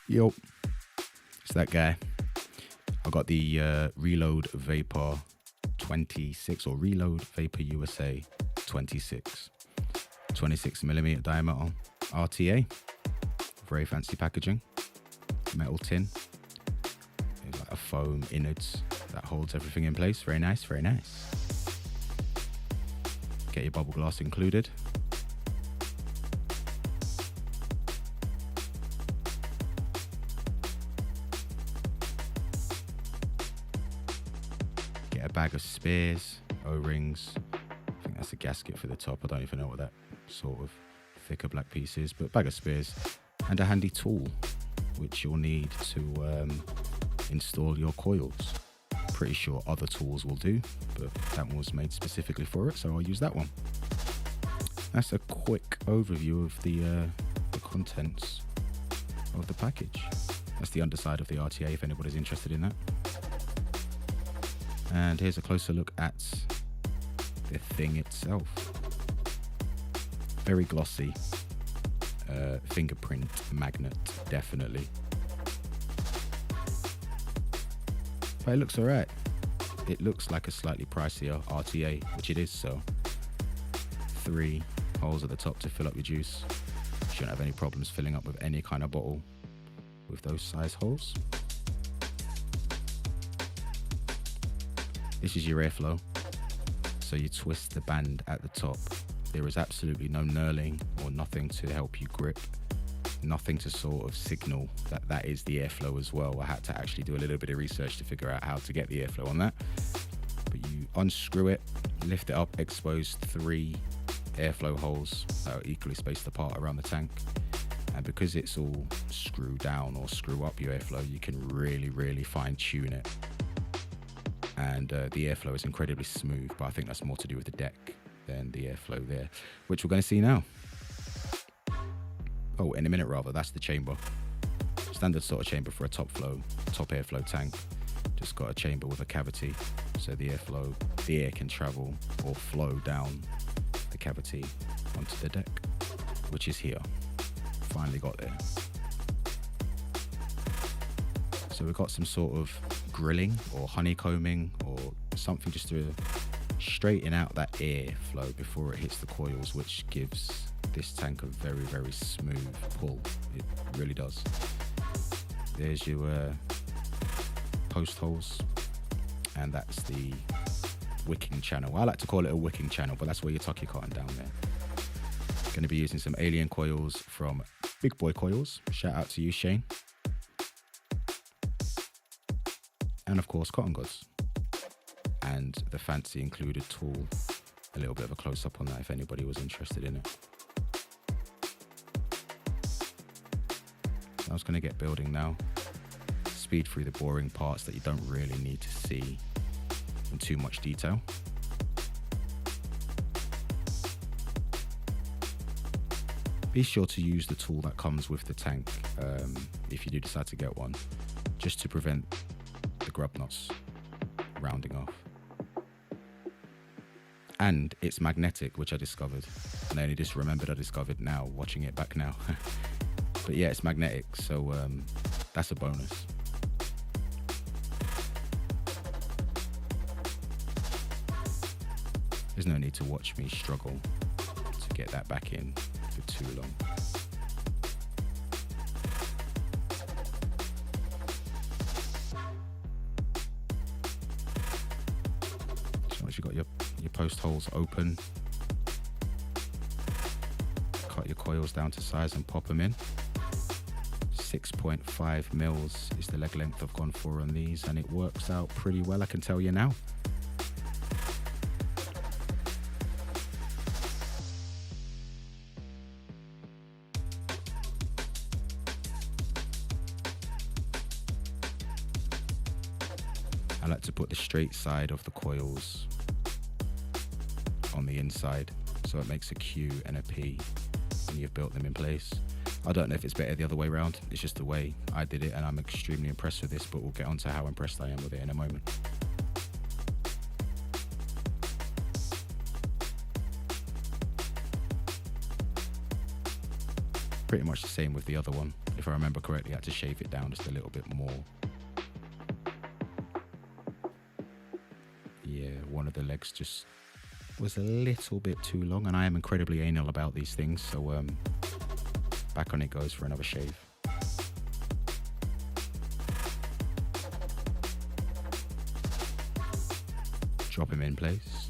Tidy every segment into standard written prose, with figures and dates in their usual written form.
Yo, it's that guy. I got the Reload Vapor 26 or Reload Vapor USA 26. 26mm diameter RTA. Very fancy packaging. Metal tin. Like a foam innards that holds everything in place. Very nice, very nice. Get your bubble glass included. Get a bag of spares, O-rings. I think that's a gasket for the top. I don't even know what that sort of thicker black piece is, but bag of spares and a handy tool which you'll need to install your coils. Pretty sure other tools will do, but that one was made specifically for it, so I'll use that one. That's a quick overview of the contents of the package. That's the underside of the RTA if anybody's interested in that. And here's a closer look at the thing itself. Very glossy. Fingerprint magnet, definitely. But it looks alright. It looks like a slightly pricier RTA, which it is so. 3 holes at the top to fill up your juice. Shouldn't have any problems filling up with any kind of bottle with those size holes. This is your airflow. So you twist the band at the top. There is absolutely no knurling or nothing to help you grip. Nothing to sort of signal that that is the airflow as well. I had to actually do a little bit of research to figure out how to get the airflow on that. But you unscrew it, lift it up, expose 3 airflow holes that are equally spaced apart around the tank. And because it's all screw down or screw up your airflow, you can really fine tune it. And the airflow is incredibly smooth, but I think that's more to do with the deck than the airflow there, which we're going to see now. Oh, in a minute rather. That's the chamber. Standard sort of chamber for a top airflow tank. Just got a chamber with a cavity, so the air can travel or flow down the cavity onto the deck, which is here. Finally got there. So we've got some sort of grilling or honeycombing or something just to straighten out that airflow before it hits the coils, which gives this tank a very smooth pull. It really does. There's your post holes, and that's the wicking channel. I like to call it a wicking channel, but that's where you tuck your cotton down there. Going to be using some alien coils from Big Boy Coils. Shout out to you, Shane. And of course, cotton goods. And the fancy included tool. A little bit of a close-up on that if anybody was interested in it. I was going to get building now. Speed through the boring parts that you don't really need to see in too much detail. Be sure to use the tool that comes with the tank if you do decide to get one, just to prevent the grub knots rounding off. And it's magnetic, which I discovered, and I only just remembered I discovered now watching it back now. But yeah, it's magnetic, so that's a bonus. There's no need to watch me struggle to get that back in for too long. So once you've got your post holes open, cut your coils down to size and pop them in. 6.5 mils is the leg length I've gone for on these, and it works out pretty well, I can tell you now. I like to put the straight side of the coils on the inside, so it makes a Q and a P when you've built them in place. I don't know if it's better the other way around. It's just the way I did it, and I'm extremely impressed with this, but we'll get on to how impressed I am with it in a moment. Pretty much the same with the other one. If I remember correctly, I had to shave it down just a little bit more. Yeah, one of the legs just was a little bit too long, and I am incredibly anal about these things, so back on it goes for another shave. Drop him in place.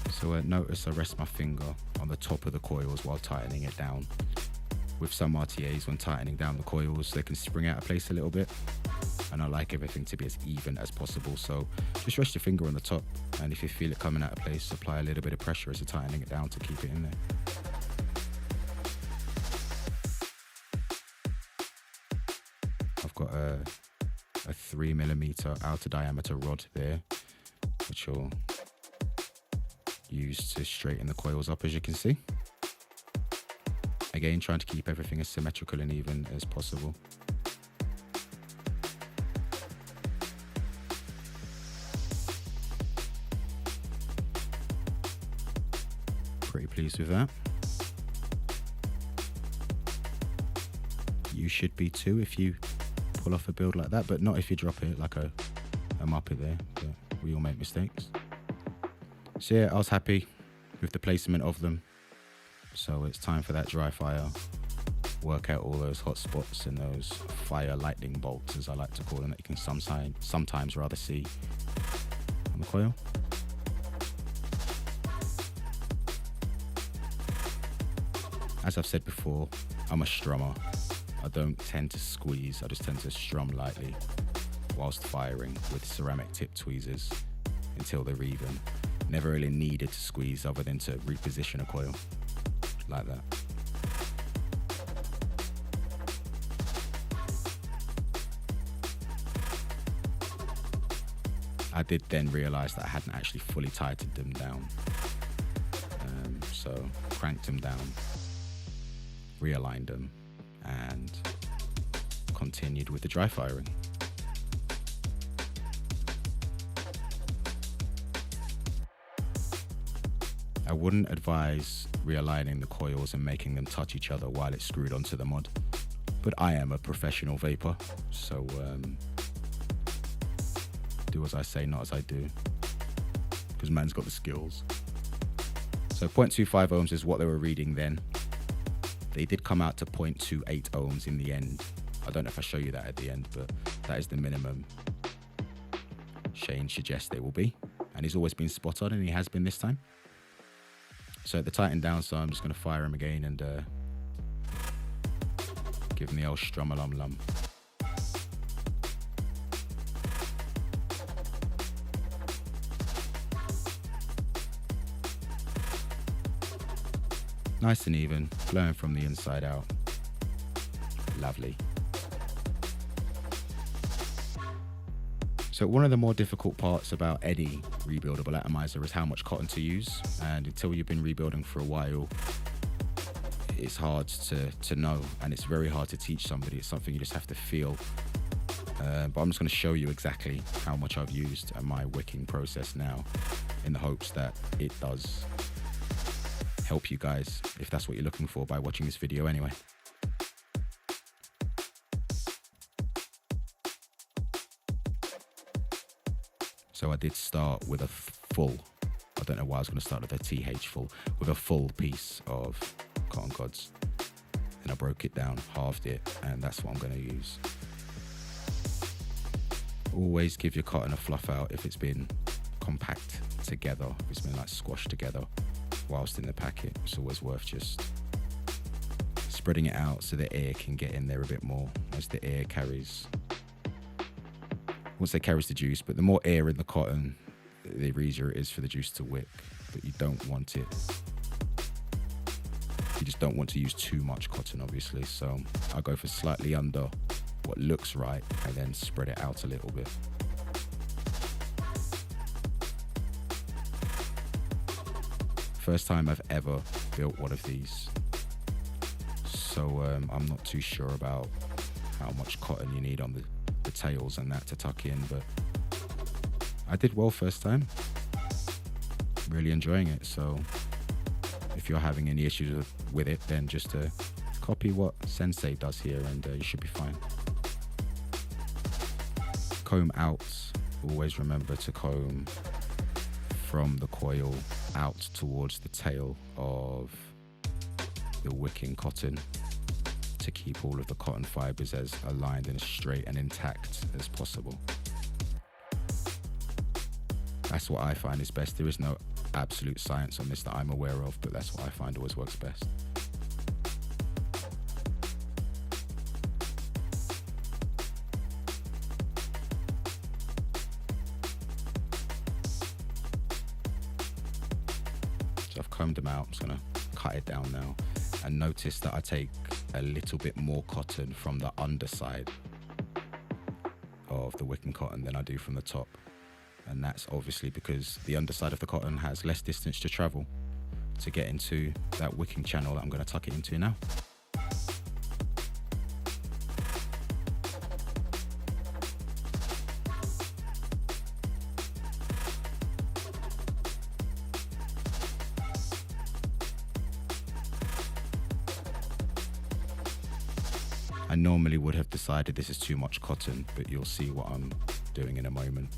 So notice I rest my finger on the top of the coils while tightening it down. With some RTAs, when tightening down the coils, they can spring out of place a little bit, and I like everything to be as even as possible, so just rest your finger on the top, and if you feel it coming out of place, apply a little bit of pressure as you're tightening it down to keep it in there. I've got a 3mm outer diameter rod there, which will use to straighten the coils up, as you can see. Again, trying to keep everything as symmetrical and even as possible. Pretty pleased with that. You should be too if you pull off a build like that, but not if you drop it like a Muppet there, but we all make mistakes. So yeah, I was happy with the placement of them. So it's time for that dry fire. Work out all those hot spots and those fire lightning bolts, as I like to call them, that you can sometimes rather see on the coil. As I've said before, I'm a strummer. I don't tend to squeeze, I just tend to strum lightly whilst firing with ceramic tip tweezers until they're even. Never really needed to squeeze other than to reposition a coil like that. I did then realise that I hadn't actually fully tightened them down, so cranked them down, realigned them, and continued with the dry firing. I wouldn't advise realigning the coils and making them touch each other while it's screwed onto the mod, but I am a professional vapor, so do as I say, not as I do, because man's got the skills. So 0.25 ohms is what they were reading then. They did come out to 0.28 ohms in the end. I don't know if I show you that at the end, but that is the minimum Shane suggests they will be, and he's always been spot on, and he has been this time. So at the tighten down, so I'm just going to fire him again and give him the old strum-a-lum-lum. Nice and even, glowing from the inside out. Lovely. So one of the more difficult parts about any rebuildable atomizer is how much cotton to use, and until you've been rebuilding for a while, it's hard to know, and it's very hard to teach somebody. It's something you just have to feel. But I'm just going to show you exactly how much I've used and my wicking process now, in the hopes that it does help you guys, if that's what you're looking for by watching this video anyway. So I did start with a full, I don't know why I was going to start with a TH full, with a full piece of cotton cods. And I broke it down, halved it, and that's what I'm going to use. Always give your cotton a fluff out if it's been compact together, if it's been like squashed together whilst in the packet. It's always worth just spreading it out so the air can get in there a bit more as the air carries. Once it carries the juice, but the more air in the cotton, the easier it is for the juice to wick, but you don't want it. You just don't want to use too much cotton, obviously, so I'll go for slightly under what looks right and then spread it out a little bit. First time I've ever built one of these, so I'm not too sure about how much cotton you need on the tails and that to tuck in, but I did well first time. Really enjoying it. So if you're having any issues with it, then just copy what Sensei does here and you should be fine. Comb out. Always remember to comb from the coil out towards the tail of the wicking cotton to keep all of the cotton fibers as aligned and as straight and intact as possible. That's what I find is best. There is no absolute science on this that I'm aware of, but that's what I find always works best. So I've combed them out. I'm just gonna cut it down now, and notice that I take a little bit more cotton from the underside of the wicking cotton than I do from the top. And that's obviously because the underside of the cotton has less distance to travel to get into that wicking channel that I'm going to tuck it into now. I normally would have decided this is too much cotton, but you'll see what I'm doing in a moment.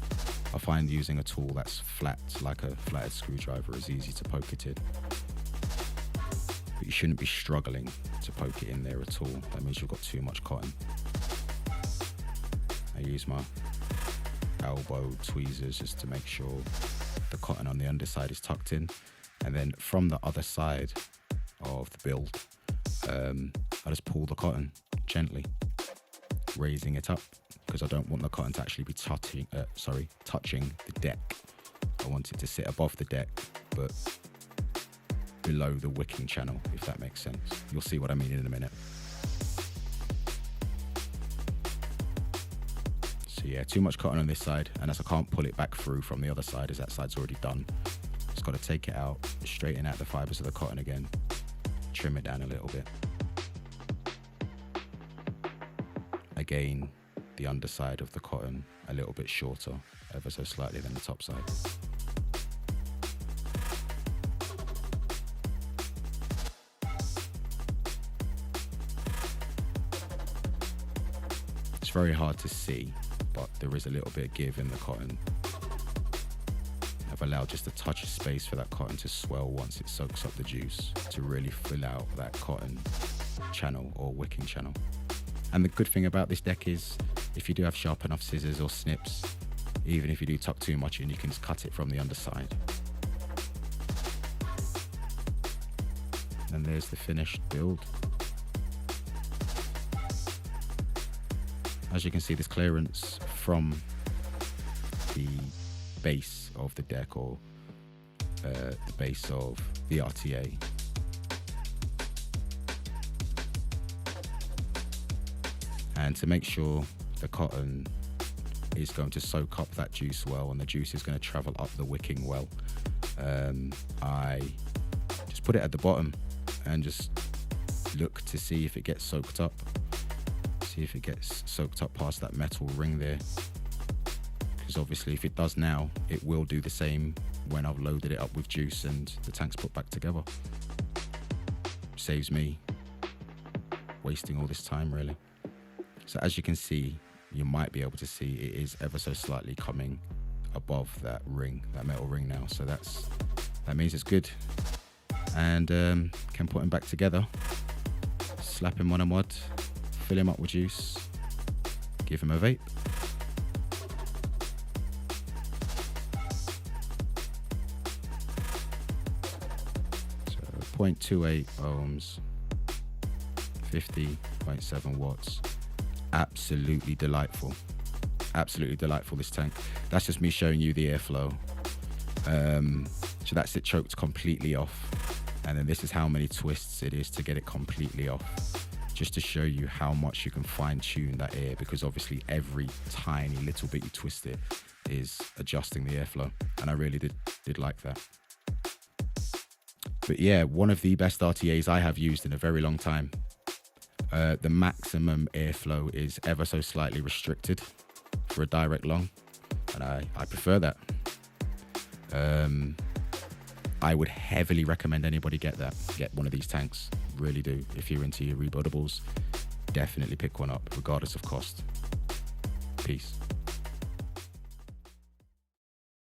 I find using a tool that's flat, like a flathead screwdriver, is easy to poke it in. But you shouldn't be struggling to poke it in there at all. That means you've got too much cotton. I use my elbow tweezers just to make sure the cotton on the underside is tucked in. And then from the other side of the build, I just pull the cotton gently, raising it up, because I don't want the cotton to actually be touching the deck. I want it to sit above the deck, but below the wicking channel, if that makes sense. You'll see what I mean in a minute. So yeah, too much cotton on this side, and as I can't pull it back through from the other side, as that side's already done, just got to take it out, straighten out the fibers of the cotton again, trim it down a little bit. Again, the underside of the cotton a little bit shorter, ever so slightly, than the top side. It's very hard to see, but there is a little bit of give in the cotton. I've allowed just a touch of space for that cotton to swell once it soaks up the juice, to really fill out that cotton channel or wicking channel. And the good thing about this deck is, if you do have sharp enough scissors or snips, even if you do tuck too much in, you can just cut it from the underside. And there's the finished build. As you can see, there's clearance from the base of the deck, or the base of the RTA. And to make sure the cotton is going to soak up that juice well, and the juice is going to travel up the wicking well, I just put it at the bottom and just look to see if it gets soaked up. See if it gets soaked up past that metal ring there. Because obviously if it does now, it will do the same when I've loaded it up with juice and the tank's put back together. Saves me wasting all this time, really. So as you can see, you might be able to see it is ever so slightly coming above that ring, that metal ring now. So that means it's good. And can put him back together, slap him on a mod, fill him up with juice, give him a vape. So 0.28 ohms, 50.7 watts. Absolutely delightful. Absolutely delightful, this tank. That's just me showing you the airflow. So that's it choked completely off. And then this is how many twists it is to get it completely off. Just to show you how much you can fine tune that air, because obviously every tiny little bit you twist it is adjusting the airflow. And I really did like that. But yeah, one of the best RTAs I have used in a very long time. The maximum airflow is ever so slightly restricted for a direct long. and I prefer that. I would heavily recommend anybody get one of these tanks. Really do. If you're into your rebuildables, definitely pick one up regardless of cost. Peace.